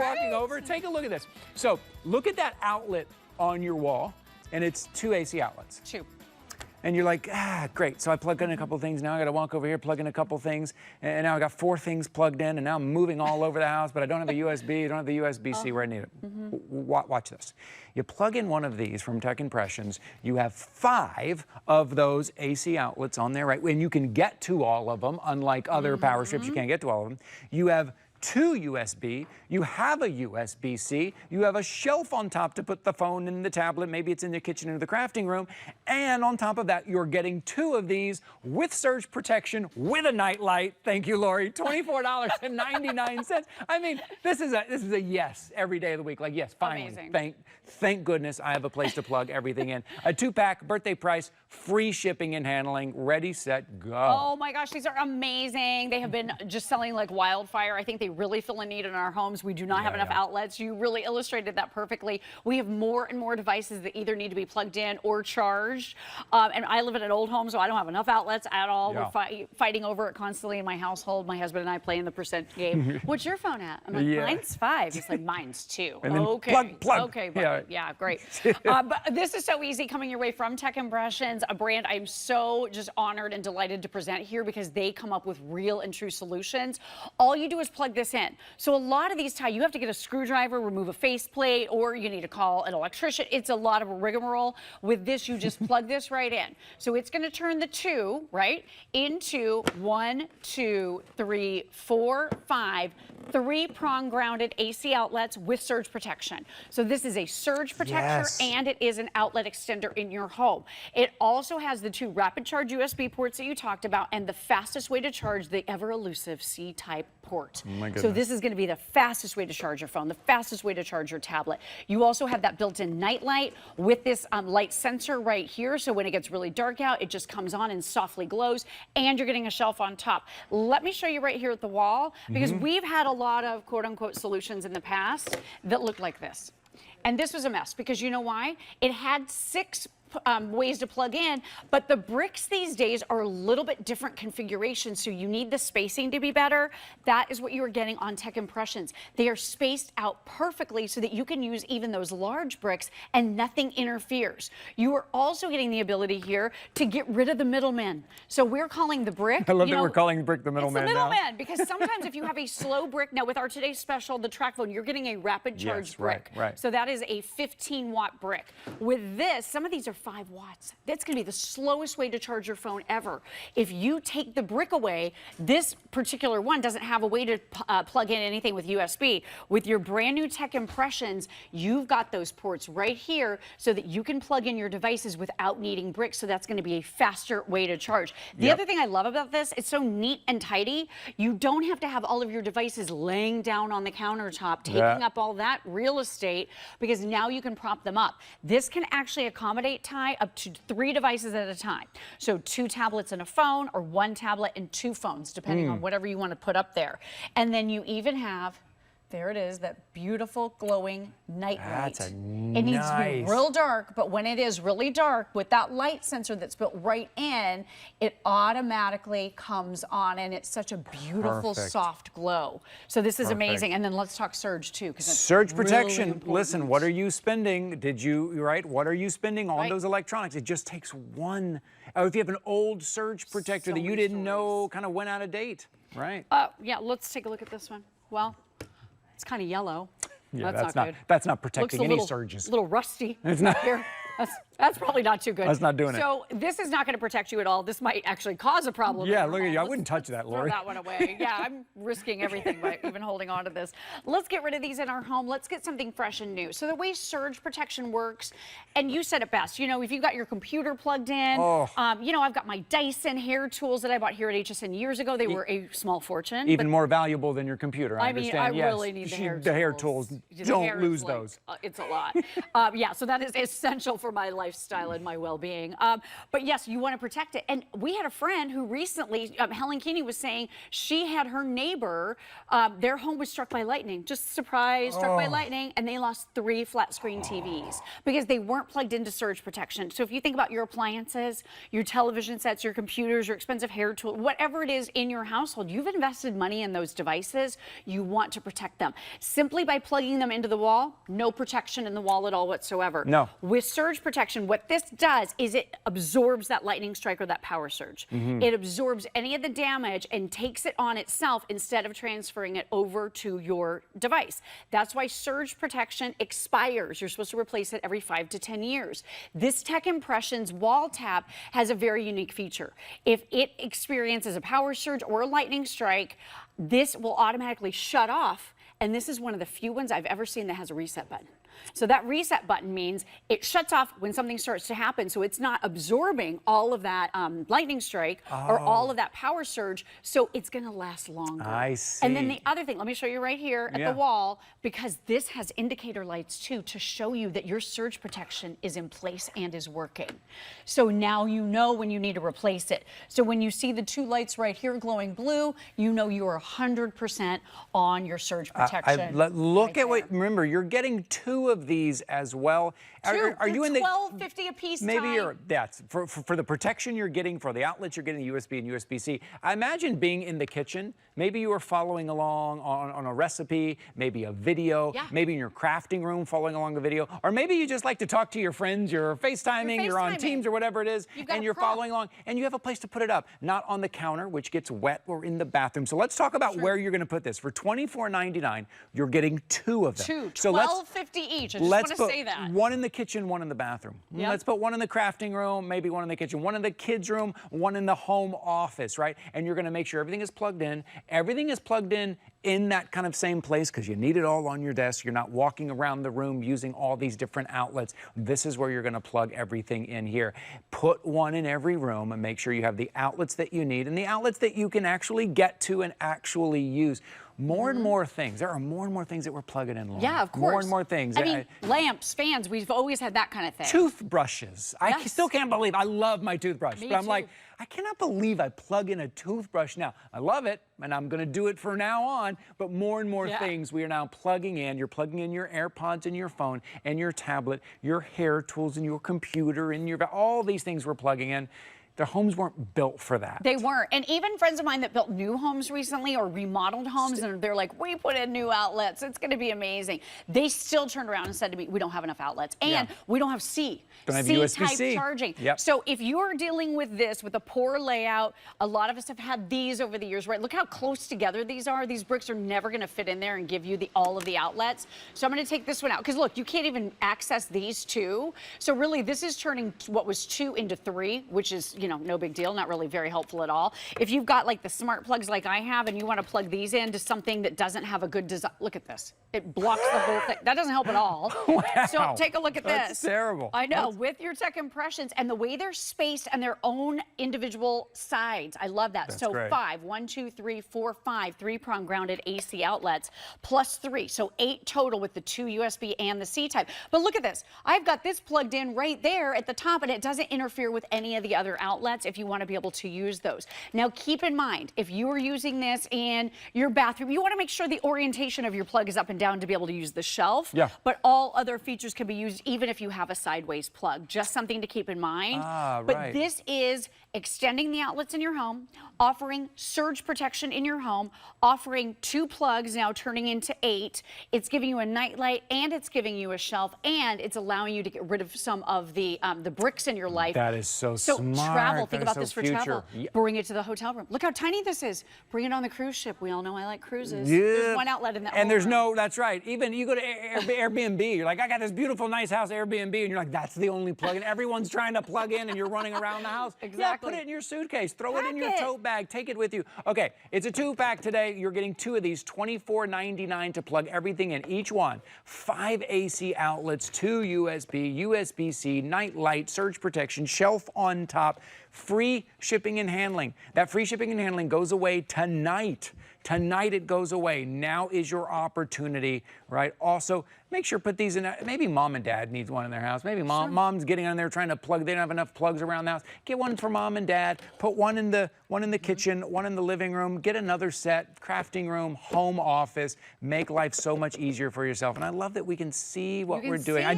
walking over, take a look at this. So look at that outlet on your wall, and it's 2 AC outlets. 2. And you're like, great. So I plug in a couple things. Now I got to walk over here, plug in a couple things. And now I got 4 things plugged in. And now I'm moving all over the house, but I don't have a USB. I don't have the USB-C where I need it. Watch this. You plug in one of these from Tech Impressions. You have 5 of those AC outlets on there, right? And you can get to all of them, unlike other power strips, you can't get to all of them. You have 2 USB, you have a USB-C, you have a shelf on top to put the phone and the tablet, maybe it's in the kitchen or the crafting room, and on top of that, you're getting 2 of these with surge protection, with a nightlight. Thank you, Lori. $24.99. I mean, this is a yes every day of the week. Like, yes, finally. Amazing. Thank goodness I have a place to plug everything in. A 2-pack, birthday price, free shipping and handling, ready, set, go. Oh my gosh, these are amazing. They have been just selling like wildfire. I think they really fill a need in our homes. We do not have enough outlets. You really illustrated that perfectly. We have more and more devices that either need to be plugged in or charged. And I live in an old home, so I don't have enough outlets at all. We're fighting over it constantly in my household. My husband and I play in the percent game. What's your phone at? I'm like, mine's 5. He's like, mine's 2. Okay. Plug. Okay, buddy. Yeah, great. But this is so easy coming your way from Tech Impressions, a brand I'm so just honored and delighted to present here because they come up with real and true solutions. All you do is plug this in. So a lot of these you have to get a screwdriver, remove a faceplate, or you need to call an electrician. It's a lot of a rigmarole. With this, you just plug this right in. So it's going to turn the 2, right, into 1, 2, 3, 4, 5, 3-prong grounded AC outlets with surge protection. So this is a surge protector and it is an outlet extender in your home. It also has the 2 rapid charge USB ports that you talked about and the fastest way to charge, the ever elusive C-type port. Oh my goodness. So this is going to be the fastest way to charge your phone, the fastest way to charge your tablet. You also have that built-in nightlight with this light sensor right here. So when it gets really dark out, it just comes on and softly glows, and you're getting a shelf on top. Let me show you right here at the wall, because we've had a lot of quote-unquote solutions in the past that look like this. And this was a mess because you know why? It had 6 ways to plug in, but the bricks these days are a little bit different configurations, so you need the spacing to be better. That is what you are getting on Tech Impressions. They are spaced out perfectly so that you can use even those large bricks and nothing interferes. You are also getting the ability here to get rid of the middleman. So we're calling the brick. I love that we're calling the brick the middleman now. It's the middleman because sometimes if you have a slow brick, now with our today's special, the track phone, you're getting a rapid charge brick. Right. So that is a 15-watt brick. With this, some of these are 5 watts. That's going to be the slowest way to charge your phone ever. If you take the brick away, this particular one doesn't have a way to plug in anything with USB. With your brand new Tech Impressions, you've got those ports right here so that you can plug in your devices without needing bricks. So that's going to be a faster way to charge. The other thing I love about this, it's so neat and tidy. You don't have to have all of your devices laying down on the countertop, taking up all that real estate, because now you can prop them up. This can actually accommodate up to 3 devices at a time. So 2 tablets and a phone, or 1 tablet and 2 phones, depending on whatever you want to put up there. And then you even have, there it is, that beautiful glowing night light. That's It needs to be real dark, but when it is really dark, with that light sensor that's built right in, it automatically comes on, and it's such a beautiful, soft glow. So this is amazing. And then let's talk surge too, because surge protection. Really listen, what are you spending? What are you spending on those electronics? It just takes one. If you have an old surge protector that you didn't know kind of went out of date, right? Yeah, let's take a look at this one. Well, it's kind of yellow. Yeah, that's not good. That's not protecting any surges. surges. A little rusty. It's not here. That's probably not too good. That's not doing it. So this is not going to protect you at all. This might actually cause a problem. Yeah, look at you. I wouldn't touch that, Lori. Throw that one away. Yeah, I'm risking everything by even holding on to this. Let's get rid of these in our home. Let's get something fresh and new. So the way surge protection works, and you said it best, you know, if you've got your computer plugged in, you know, I've got my Dyson hair tools that I bought here at HSN years ago. They were a small fortune. Even more valuable than your computer, I understand. I really need the hair tools. Don't lose those. It's a lot. Yeah, so that is essential for my life. lifestyle and my well-being. But yes, you want to protect it. And we had a friend who recently, Helen Keeney was saying she had her neighbor, their home was struck by lightning. Just surprise, struck by lightning, and they lost 3 flat screen TVs because they weren't plugged into surge protection. So if you think about your appliances, your television sets, your computers, your expensive hair tool, whatever it is in your household, you've invested money in those devices, you want to protect them. Simply by plugging them into the wall, no protection in the wall at all whatsoever. No. With surge protection, what this does is it absorbs that lightning strike or that power surge. It absorbs any of the damage and takes it on itself instead of transferring it over to your device. That's why surge protection expires. You're supposed to replace it every 5 to 10 years. This Tech Impressions wall tap has a very unique feature. If it experiences a power surge or a lightning strike, this will automatically shut off. And this is one of the few ones I've ever seen that has a reset button. So that reset button means it shuts off when something starts to happen. So it's not absorbing all of that lightning strike or all of that power surge. So it's going to last longer. I see. And then the other thing, let me show you right here at the wall, because this has indicator lights too to show you that your surge protection is in place and is working. So now you know when you need to replace it. So when you see the 2 lights right here glowing blue, you know you are 100% on your surge protection. Look at what, remember, you're getting 2 of these as well. Are you in the $12.50 a piece? Maybe you're, that's for the protection you're getting, for the outlets you're getting, USB and USB-C. I imagine being in the kitchen, maybe you are following along on a recipe, maybe a video, maybe in your crafting room following along the video, or maybe you just like to talk to your friends, you're FaceTiming, you're on Teams or whatever it is, and you're following along, and you have a place to put it up, not on the counter, which gets wet, or in the bathroom. So let's talk about where you're going to put this. For $24.99, you're getting 2 of them. So $12.50 each. I just want to say that. One in the kitchen, one in the bathroom. Let's put one in the crafting room, maybe one in the kitchen, one in the kids' room, one in the home office, right? And you're going to make sure everything is plugged in. Everything is plugged in that kind of same place because you need it all on your desk. You're not walking around the room using all these different outlets. This is where you're going to plug everything in here. Put one in every room and make sure you have the outlets that you need and the outlets that you can actually get to and actually use. More and more things. There are more and more things that we're plugging in. Yeah, of course. More and more things. I mean, lamps, fans, we've always had that kind of thing. Toothbrushes. I still can't believe, I love my toothbrush. Me but I'm too. like, I cannot believe I plug in a toothbrush now. I love it, and I'm going to do it from now on. But more and more things we are now plugging in. You're plugging in your AirPods and your phone and your tablet, your hair tools and your computer and your, all these things we're plugging in. Their homes weren't built for that. They weren't. And even friends of mine that built new homes recently or remodeled homes, and they're like, we put in new outlets. It's going to be amazing. They still turned around and said to me, we don't have enough outlets. And we don't have C-type charging. So if you're dealing with this, with a poor layout, a lot of us have had these over the years, right? Look how close together these are. These bricks are never going to fit in there and give you all of the outlets. So I'm going to take this one out. Because look, you can't even access these 2. So really, this is turning what was 2 into 3, which is, you know, no big deal, not really very helpful at all. If you've got like the smart plugs like I have and you want to plug these into something that doesn't have a good design, look at this. It blocks the whole thing. That doesn't help at all. Wow. So take a look at this. That's terrible. I know, with your Tech Impressions and the way they're spaced and their own individual sides. I love that. That's so great. 5, 1, 2, 3, 4, 5, 3-prong grounded AC outlets plus 3. So 8 total with the 2 USB and the C-type. But look at this. I've got this plugged in right there at the top and it doesn't interfere with any of the other outlets if you want to be able to use those. Now keep in mind, if you are using this in your bathroom, you want to make sure the orientation of your plug is up and down to be able to use the shelf. Yeah. But all other features can be used even if you have a sideways plug. Just something to keep in mind. But this is extending the outlets in your home, offering surge protection in your home, offering 2 plugs now turning into 8. It's giving you a nightlight and it's giving you a shelf and it's allowing you to get rid of some of the bricks in your life. That is so smart. Travel, think That is about so this for future. travel. Bring it to the hotel room. Look how tiny this is. Bring it on the cruise ship. We all know I like cruises. There's one outlet in that And there's room. no, that's right. Even you go to Airbnb, you're like, I got this beautiful, nice house, Airbnb, and you're like, that's the only plug in. Everyone's trying to plug in and you're running around the house. Exactly. Yeah, put it in your suitcase. Throw it in your tote bag. Take it with you. Okay, it's a 2-pack today. You're getting 2 of these, $24.99 to plug everything in. Each one, 5 AC outlets, 2 USB, USB-C, nightlight, surge protection, shelf on top, free shipping and handling. That free shipping and handling goes away tonight. Tonight it goes away. Now is your opportunity, right? Also, make sure put these in. Maybe mom and dad needs one in their house. Maybe mom's getting on there trying to plug. They don't have enough plugs around the house. Get one for mom and dad. Put one in the kitchen, one in the living room. Get another set, crafting room, home office. Make life so much easier for yourself. And I love that we can see what we're doing. I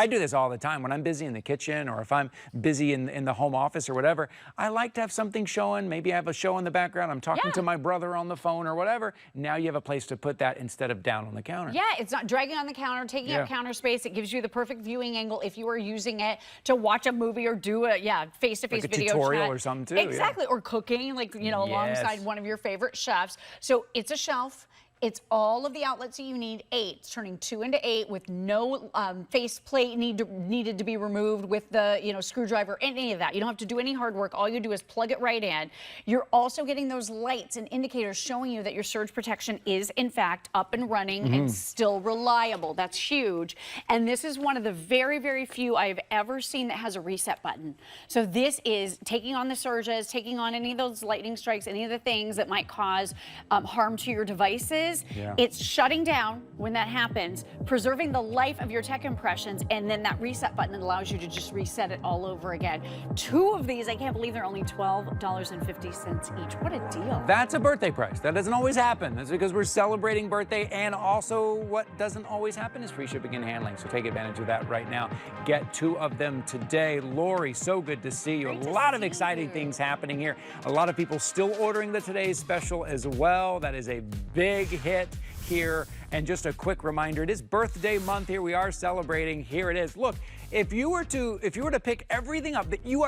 do this all the time when I'm busy in the kitchen, or if I'm busy in the home office or whatever. I like to have something showing. Maybe I have a show in the background. I'm talking to my brother on the phone or whatever. Now you have a place to put that instead of down on the counter. Yeah, it's not dragging on the counter, taking up counter space. It gives you the perfect viewing angle if you are using it to watch a movie or do a face-to-face like a video tutorial chat. or something too. Exactly, or cooking, like, you know, alongside one of your favorite chefs. So it's a shelf. It's all of the outlets that you need. 8. It's turning 2 into 8 with no faceplate needed to be removed with the screwdriver, any of that. You don't have to do any hard work. All you do is plug it right in. You're also getting those lights and indicators showing you that your surge protection is in fact up and running and still reliable. That's huge. And this is one of the very, very few I've ever seen that has a reset button. So this is taking on the surges, taking on any of those lightning strikes, any of the things that might cause harm to your devices. It's shutting down when that happens, preserving the life of your tech impressions, and then that reset button allows you to just reset it all over again. 2 of these, I can't believe they're only $12.50 each. What a deal. That's a birthday price. That doesn't always happen. That's because we're celebrating birthday, and also what doesn't always happen is free shipping and handling. So take advantage of that right now. Get 2 of them today. Lori, so good to see you. A lot of exciting things happening here. A lot of people still ordering the Today's Special as well. That is a big hit here. And just a quick reminder, it is birthday month here. We are celebrating. Here it is. Look, if you were to pick everything up that you are